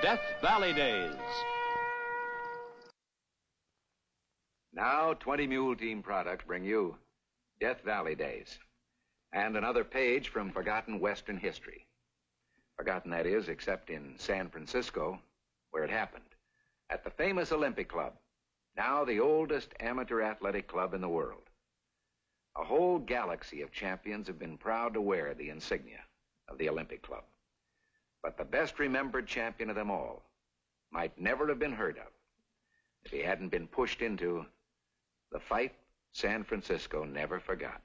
Death Valley Days. Now, 20 Mule Team products bring you Death Valley Days and another page from forgotten Western history. Forgotten, that is, except in San Francisco, where it happened, at the famous Olympic Club, now the oldest amateur athletic club in the world. A whole galaxy of champions have been proud to wear the insignia of the Olympic Club. But the best remembered champion of them all might never have been heard of if he hadn't been pushed into the fight San Francisco never forgot.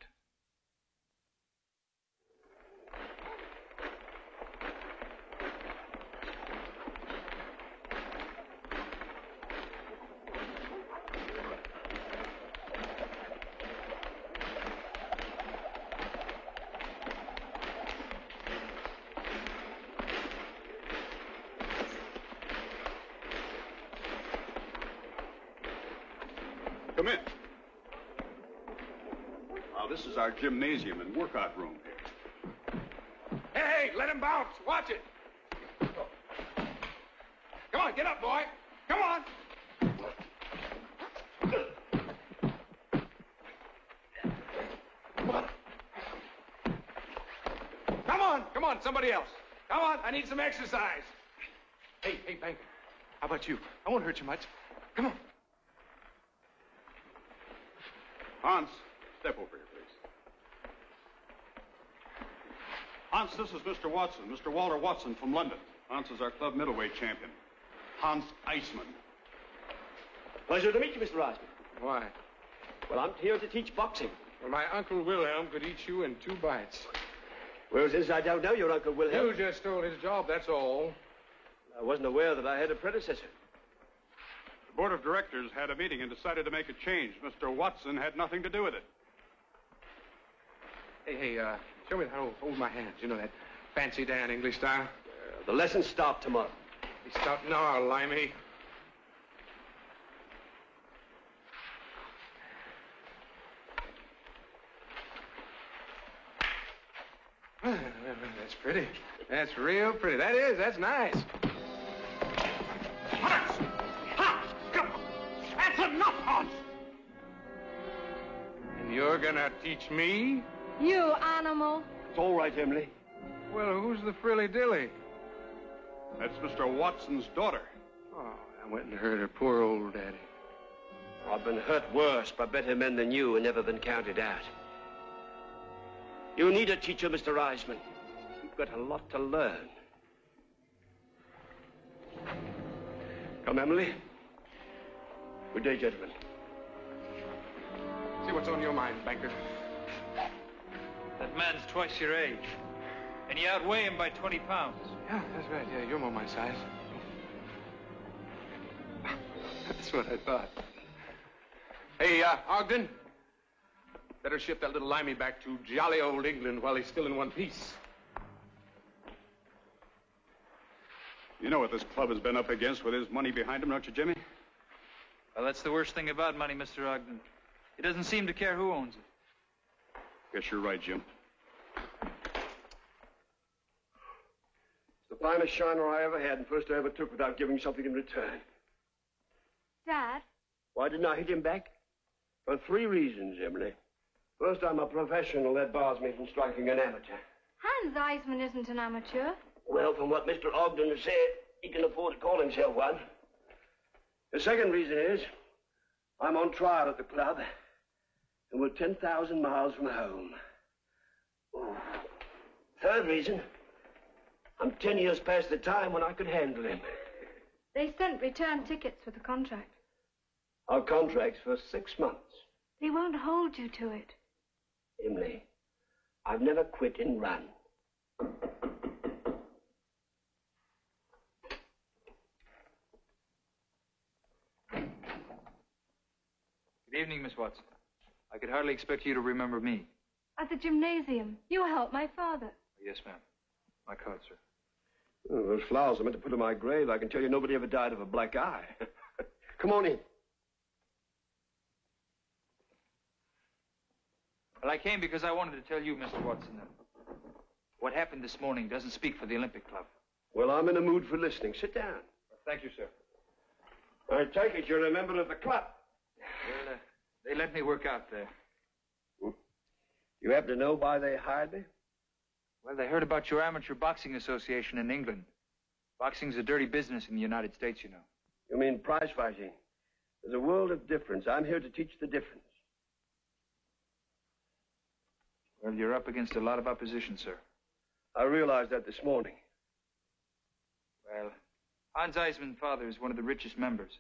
Come in. Now, this is our gymnasium and workout room here. Hey, let him bounce. Watch it. Come on, get up, boy. Come on. Come on, somebody else. Come on, I need some exercise. Hey, Banker, how about you? I won't hurt you much. Come on. Hans, step over here, please. Hans, this is Mr. Watson, Mr. Walter Watson from London. Hans is our club middleweight champion. Hans Eisman. Pleasure to meet you, Mr. Eisman. Why? Well, I'm here to teach boxing. Well, my Uncle Wilhelm could eat you in 2 bites. Well, since I don't know your Uncle Wilhelm... You just stole his job, that's all. I wasn't aware that I had a predecessor. The board of directors had a meeting and decided to make a change. Mr. Watson had nothing to do with it. Hey, show me how to hold my hands. You know, that fancy Dan English style? The lessons start tomorrow. They start now, Limey. That's pretty. That's real pretty. That's nice. Hans! Hans! Come on! That's enough, Hans! And you're gonna teach me? You animal. It's all right, Emily. Well, who's the frilly-dilly? That's Mr. Watson's daughter. Oh, I went and heard her poor old daddy. I've been hurt worse by better men than you and never been counted out. You need a teacher, Mr. Eisman. You've got a lot to learn. Come, Emily. Good day, gentlemen. See what's on your mind, Banker. That man's twice your age. And you outweigh him by 20 pounds. Yeah, that's right. Yeah, you're more my size. That's what I thought. Hey, Ogden. Better ship that little Limey back to jolly old England while he's still in one piece. You know what this club has been up against with his money behind him, don't you, Jimmy? Well, that's the worst thing about money, Mr. Ogden. It doesn't seem to care who owns it. Guess you're right, Jim. It's the finest shiner I ever had and first I ever took without giving something in return. Dad? Why didn't I hit him back? For 3 reasons, Emily. First, I'm a professional. That bars me from striking an amateur. Hans Eisman isn't an amateur. Well, from what Mr. Ogden has said, he can afford to call himself one. The second reason is I'm on trial at the club, and we're 10,000 miles from home. Oh. Third reason, I'm 10 years past the time when I could handle him. They sent return tickets with the contract. Our contract's for 6 months. They won't hold you to it. Emily, I've never quit and run. Good evening, Miss Watson. I could hardly expect you to remember me. At the gymnasium. You helped my father. Yes, ma'am. My card, sir. Oh, those flowers I meant to put in my grave. I can tell you nobody ever died of a black eye. Come on in. Well, I came because I wanted to tell you, Mr. Watson, that what happened this morning doesn't speak for the Olympic Club. Well, I'm in a mood for listening. Sit down. Thank you, sir. I take it you're a member of the club. Well, they let me work out there. You happen to know why they hired me? Well, they heard about your amateur boxing association in England. Boxing's a dirty business in the United States, you know. You mean prize fighting? There's a world of difference. I'm here to teach the difference. Well, you're up against a lot of opposition, sir. I realized that this morning. Well, Hans Eisman's father is one of the richest members.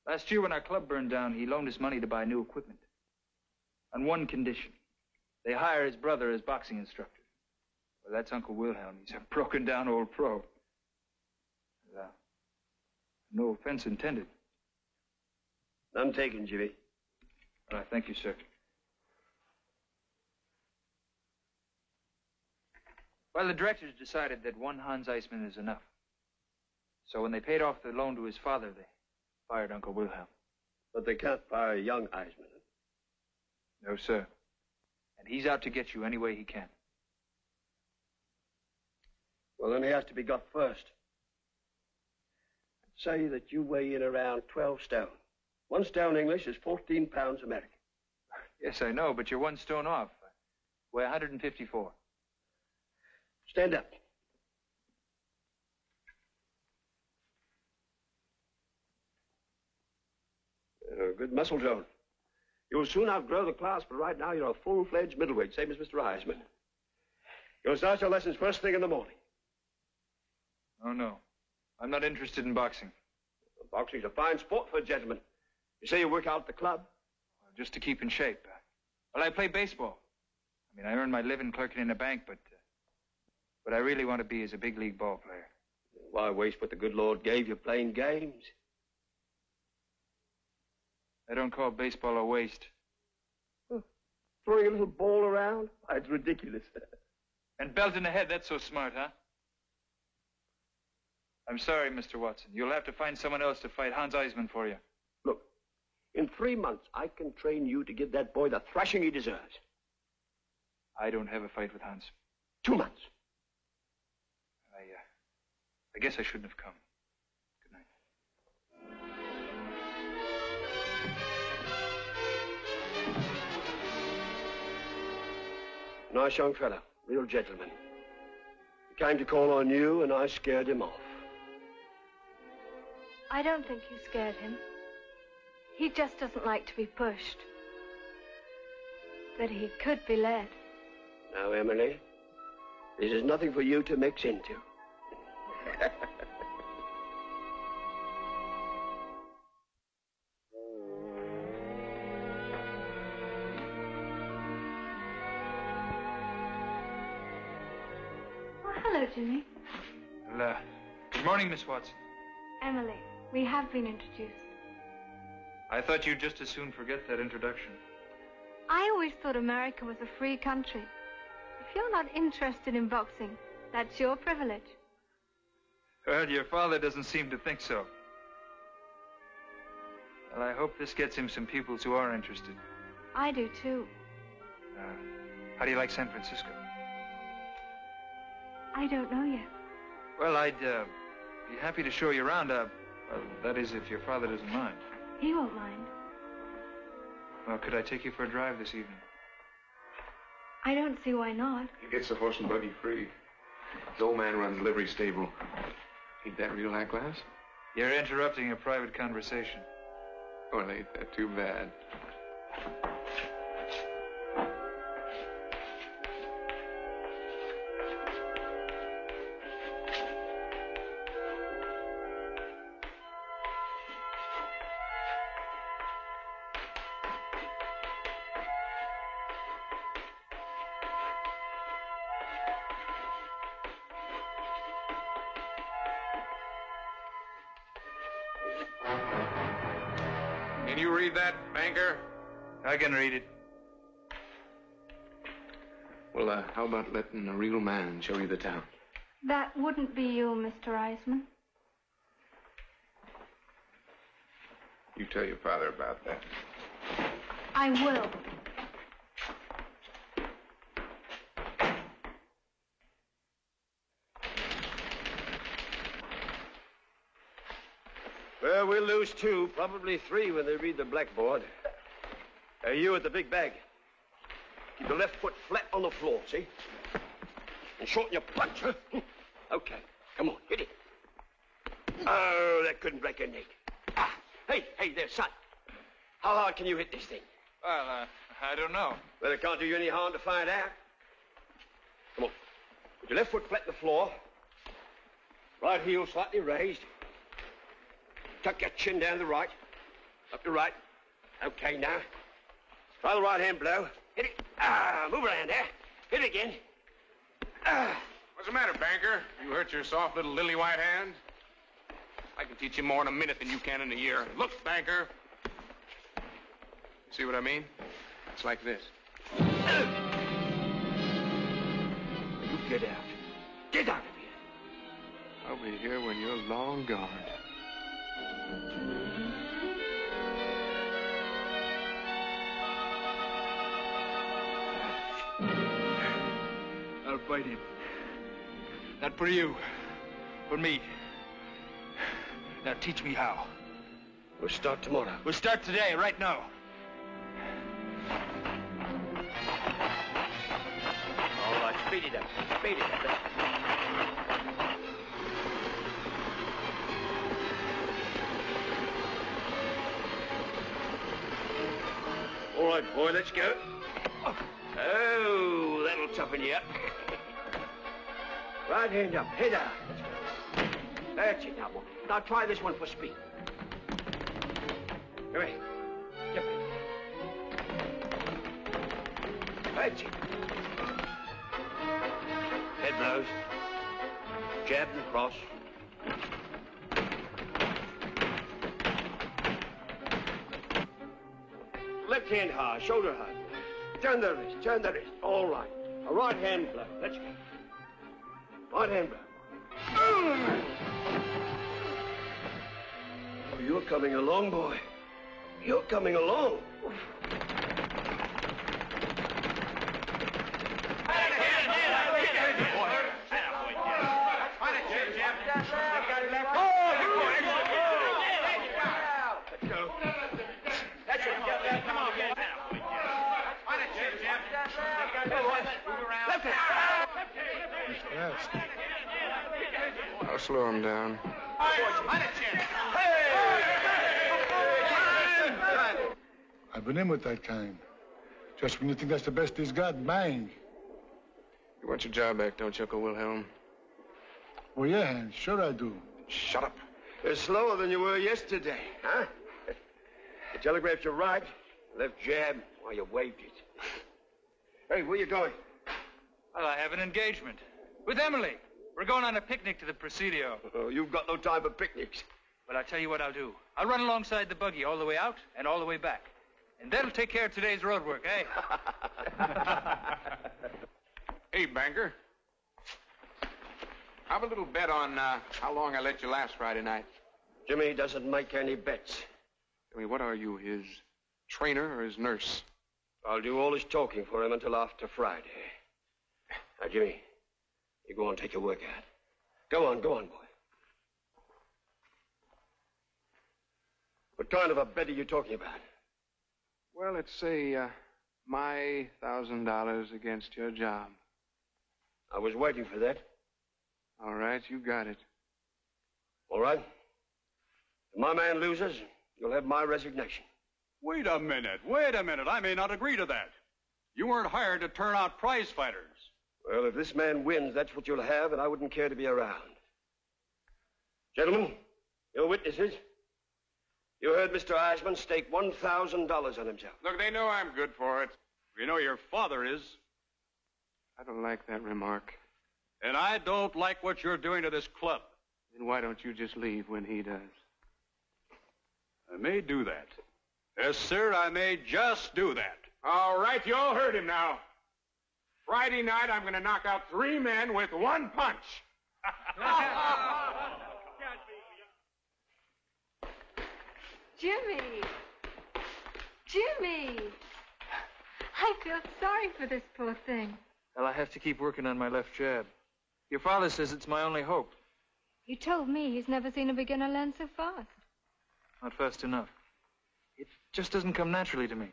Last year when our club burned down, he loaned us money to buy new equipment. On one condition. They hire his brother as boxing instructor. Well, that's Uncle Wilhelm. He's a broken-down old pro. No offense intended. None taken, Jimmy. All right, thank you, sir. Well, the directors decided that one Hans Eisman is enough. So when they paid off the loan to his father, they fired Uncle Wilhelm. But they can't fire young Eisman. No, sir. And he's out to get you any way he can. Well, then he has to be got first. I'd say that you weigh in around 12 stone. 1 stone English is 14 pounds American. Yes, I know, but you're 1 stone off. Weigh 154. Stand up. Good muscle tone. You'll soon outgrow the class, but right now you're a full-fledged middleweight, same as Mr. Eisman. You'll start your lessons first thing in the morning. Oh, no. I'm not interested in boxing. Boxing's a fine sport for a gentleman. You say you work out at the club? Well, just to keep in shape. Well, I play baseball. I mean, I earn my living clerking in a bank, but what I really want to be is a big league ball player. Why waste what the good Lord gave you playing games? I don't call baseball a waste. Throwing a little ball around? Why, it's ridiculous. And belt in the head, that's so smart, huh? I'm sorry, Mr. Watson. You'll have to find someone else to fight Hans Eisman for you. Look, in 3 months, I can train you to give that boy the thrashing he deserves. I don't have a fight with Hans. 2 months. I guess I shouldn't have come. Good night. Nice young fellow, real gentleman. He came to call on you, and I scared him off. I don't think you scared him. He just doesn't like to be pushed. But he could be led. Now, Emily, this is nothing for you to mix into. Oh, hello, Jimmy. Well, good morning, Miss Watson. Emily, we have been introduced. I thought you'd just as soon forget that introduction. I always thought America was a free country. If you're not interested in boxing, that's your privilege. Well, your father doesn't seem to think so. Well, I hope this gets him some pupils who are interested. I do, too. How do you like San Francisco? I don't know yet. Well, I'd be happy to show you around. Well, that is, if your father doesn't mind. He won't mind. Well, could I take you for a drive this evening? I don't see why not. He gets the horse and buggy free. His old man runs a livery stable. Ain't that real high class? You're interrupting a private conversation. Well, ain't that too bad? Can you read that, banker? I can read it. Well, how about letting a real man show you the town? That wouldn't be you, Mr. Eisman. You tell your father about that. I will. lose 2, probably 3 when they read the blackboard. You at the big bag. Keep your left foot flat on the floor, see? And shorten your punch, huh? Okay, come on, hit it. Oh, that couldn't break your neck. Ah, hey, there, son. How hard can you hit this thing? Well, I don't know. Well, it can't do you any harm to find out. Come on. Put your left foot flat on the floor. Right heel slightly raised. Tuck your chin down to the right. Up to right. Okay, now. Try the right hand blow. Hit it. Move around there. Hit it again. What's the matter, banker? You hurt your soft little lily white hand? I can teach you more in a minute than you can in a year. Look, banker. See what I mean? It's like this. You get out. Get out of here. I'll be here when you're long gone. I'll fight him. Not for you. For me. Now teach me how. We'll start tomorrow. We'll start today, right now. All right, speed it up. Speed it up. All right, boy, let's go. Oh, that'll toughen you up. Right hand up, head out. That's it now, boy. Now try this one for speed. Come here. Jump in. That's it. Head blows. Jab and cross. Left hand high, shoulder high. Turn the wrist, turn the wrist. All right. A right hand blow. Let's go. Right hand blow. Oh, you're coming along, boy. You're coming along. I'll slow him down. I've been in with that kind. Just when you think that's the best he's got, bang. You want your job back, don't you, Uncle Wilhelm? Well, yeah, sure I do. Shut up. You're slower than you were yesterday, huh? You telegraphed your right, left jab, while you waved it. Hey, where you going? Well, I have an engagement. With Emily. We're going on a picnic to the Presidio. Oh, you've got no time for picnics. But I'll tell you what I'll do. I'll run alongside the buggy all the way out and all the way back. And that'll take care of today's road work, eh? Hey, banker. Have a little bet on how long I let you last Friday night. Jimmy doesn't make any bets. I mean, what are you, his trainer or his nurse? I'll do all his talking for him until after Friday. Now, Jimmy, you go on and take your workout. Go on, boy. What kind of a bet are you talking about? Well, let's say my $1,000 against your job. I was waiting for that. All right, you got it. All right. If my man loses, you'll have my resignation. Wait a minute. I may not agree to that. You weren't hired to turn out prize fighters. Well, if this man wins, that's what you'll have, and I wouldn't care to be around. Gentlemen, you're witnesses. You heard Mr. Eisman stake $1,000 on himself. Look, they know I'm good for it. You know your father is. I don't like that remark. And I don't like what you're doing to this club. Then why don't you just leave when he does? I may do that. Yes, sir, I may just do that. All right, you all heard him now. Friday night, I'm going to knock out 3 men with 1 punch. Jimmy! I feel sorry for this poor thing. Well, I have to keep working on my left jab. Your father says it's my only hope. You told me he's never seen a beginner learn so fast. Not fast enough. It just doesn't come naturally to me.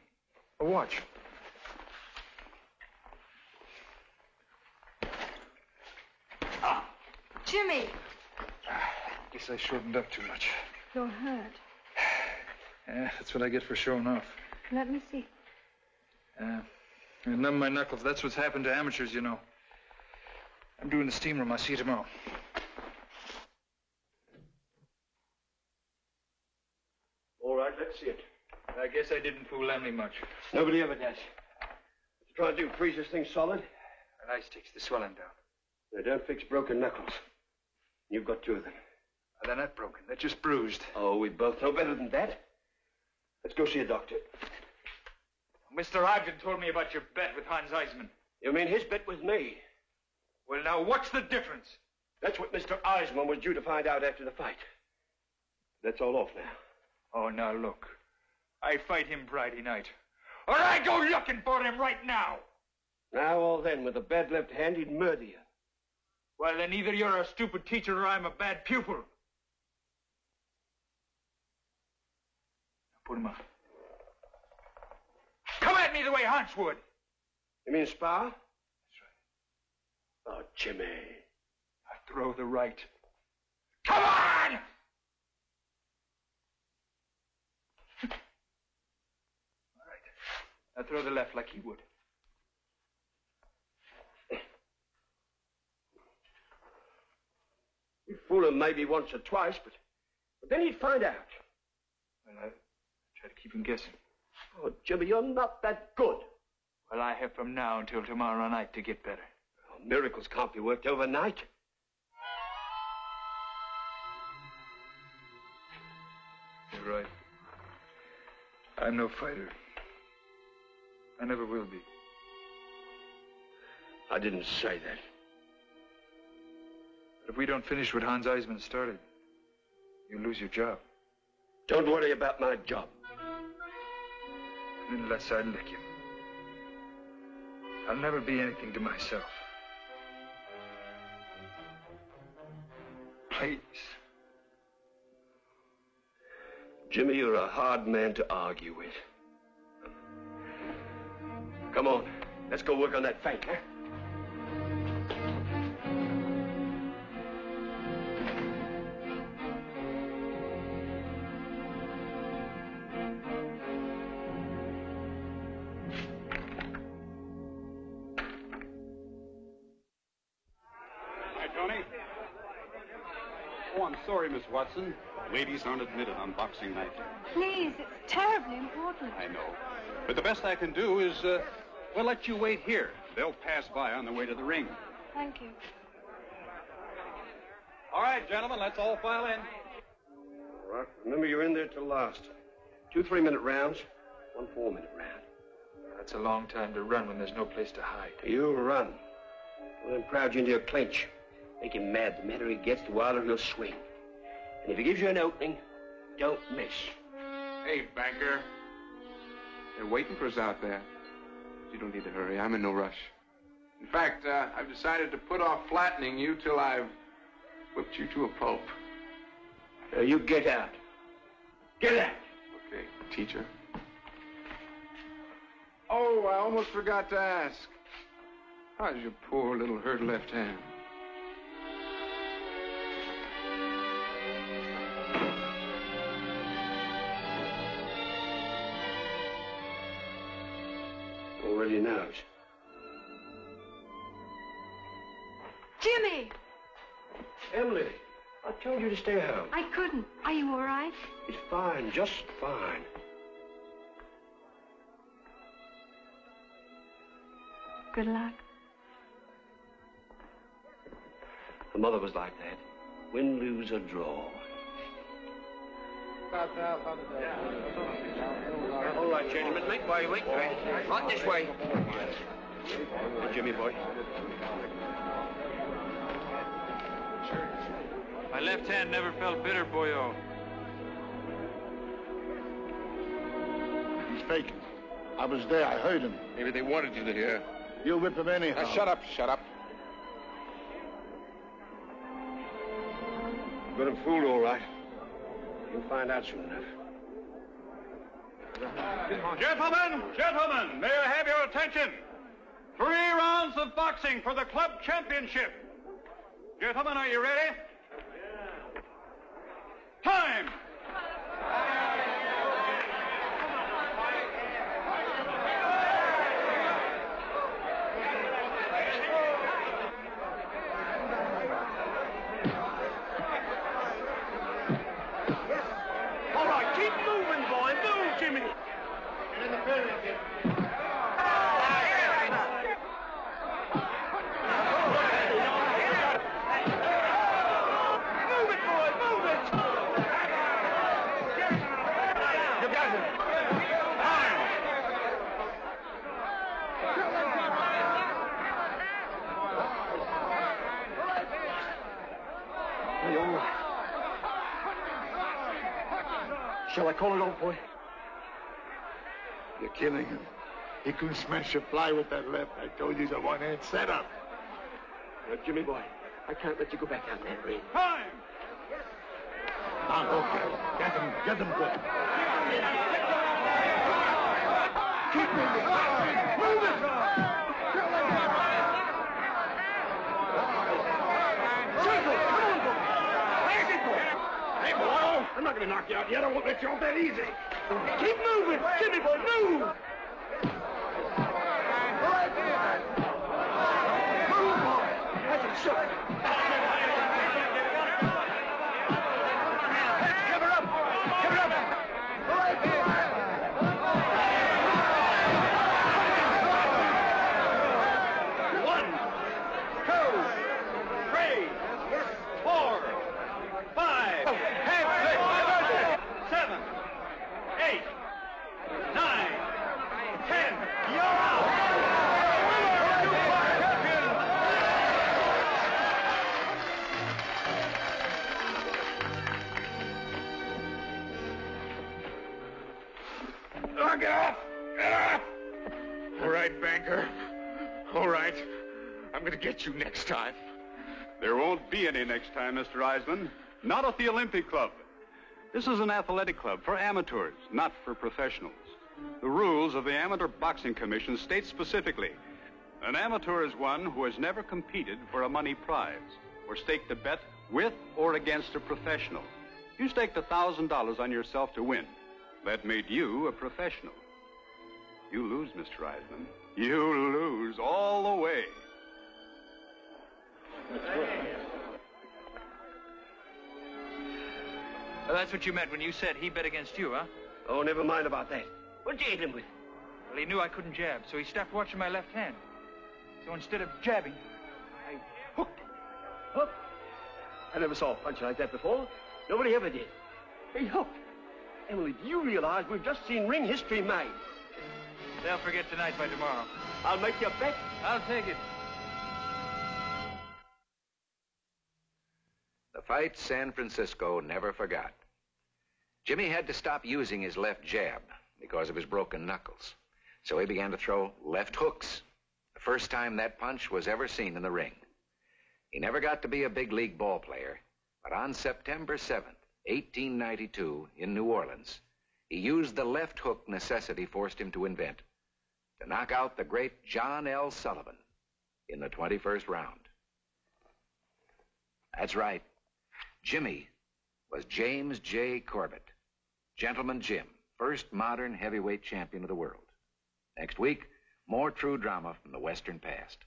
Watch. Jimmy! Guess I shortened up too much. You're hurt. Yeah, that's what I get for showing off. Let me see. I numb my knuckles. That's what's happened to amateurs, you know. I'm doing the steam room. I'll see you tomorrow. All right, let's see it. I guess I didn't fool Emily much. Nobody ever does. What you trying to do, freeze this thing solid? An ice takes the swelling down. They don't fix broken knuckles. You've got two of them. They're not broken. They're just bruised. Oh, we both know better than that. Let's go see a doctor. Mr. Ogden told me about your bet with Hans Eisman. You mean his bet with me? Well, now, what's the difference? That's what Mr. Eisman was due to find out after the fight. That's all off now. Oh, now, look. I fight him Friday night. Or I go looking for him right now. Now or then, with a bad left hand, he'd murder you. Well, then either you're a stupid teacher or I'm a bad pupil. Now, put him up. Come at me the way Hans would. You mean spar? That's right. Oh, Jimmy. Now throw the right. Come on! All right. Now throw the left like he would. You'd fool him maybe once or twice, but then he'd find out. Well, I try to keep him guessing. Oh, Jimmy, you're not that good. Well, I have from now until tomorrow night to get better. Oh, miracles can't be worked overnight. You're right. I'm no fighter. I never will be. I didn't say that. But if we don't finish what Hans Eisman started, you'll lose your job. Don't worry about my job. Unless I lick him. I'll never be anything to myself. Please. Jimmy, you're a hard man to argue with. Come on, let's go work on that fight, huh? Oh, I'm sorry, Miss Watson. Ladies aren't admitted on boxing night. Please, it's terribly important. I know. But the best I can do is, we'll let you wait here. They'll pass by on the way to the ring. Thank you. All right, gentlemen, let's all file in. All right, remember you're in there till last. 2 3-minute rounds, 1 4-minute round. That's a long time to run when there's no place to hide. You run. Let him crowd you into your clinch. Make him mad. The madder he gets, the wilder he'll swing. And if he gives you an opening, don't miss. Hey, banker. They're waiting for us out there. You don't need to hurry. I'm in no rush. In fact, I've decided to put off flattening you till I've whipped you to a pulp. You get out. Get out. Okay, teacher. Oh, I almost forgot to ask. How's your poor little hurt left hand? Already knows. Jimmy! Emily, I told you to stay home. I couldn't. Are you all right? It's fine, just fine. Good luck. The mother was like that. Win, lose, or draw. All right, gentlemen, make way, right this way. Hey, Jimmy boy. My left hand never felt bitter, boyo. He's faking. I was there. I heard him. Maybe they wanted you to hear. You'll whip him anyhow. Now, shut up, shut up. Got him fooled, all right. You'll find out soon enough. Gentlemen, may I have your attention? 3 rounds of boxing for the club championship. Gentlemen, are you ready? Time! All right, keep moving, boy. Move, Jimmy. Move it, boy. Move it. You got it. Time. Are you all right? Shall I call it off, boy? You're killing him. He couldn't smash a fly with that left. I told you he's a one-hand setup. Jimmy, boy, I can't let you go back out there, ring. Time! Now, okay. Get him quick. Keep moving. Move it! Circle! Come on, boy! Pass it, boy! Hey, boy! I'm not going to knock you out yet. I won't let you off that easy. Keep moving! Jimmy, boy, move! Move, boy! That's it, shut. Give her up! Give her up! One, 2, 3, 4, 5, 7, 8, 9, 10. You're out! Oh, get off! Get off! All right, banker. All right. I'm going to get you next time. There won't be any next time, Mr. Eisman. Not at the Olympic Club. This is an athletic club for amateurs, not for professionals. The rules of the Amateur Boxing Commission state specifically, an amateur is one who has never competed for a money prize or staked a bet with or against a professional. You staked $1,000 on yourself to win. That made you a professional. You lose, Mr. Eisman. You lose all the way. Well, that's what you meant when you said he bet against you, huh? Oh, never mind about that. What did you hit him with? Well, he knew I couldn't jab, so he stopped watching my left hand. So instead of jabbing, I hooked him. Hook? I never saw a punch like that before. Nobody ever did. He hooked. Emily, do you realize we've just seen ring history made? They'll forget tonight by tomorrow. I'll make you a bet. I'll take it. The fight San Francisco never forgot. Jimmy had to stop using his left jab because of his broken knuckles. So he began to throw left hooks. The first time that punch was ever seen in the ring. He never got to be a big league ball player, but on September 7th, 1892, in New Orleans, he used the left hook necessity forced him to invent to knock out the great John L. Sullivan in the 21st round. That's right. Jimmy was James J. Corbett, Gentleman Jim, first modern heavyweight champion of the world. Next week, more true drama from the Western past.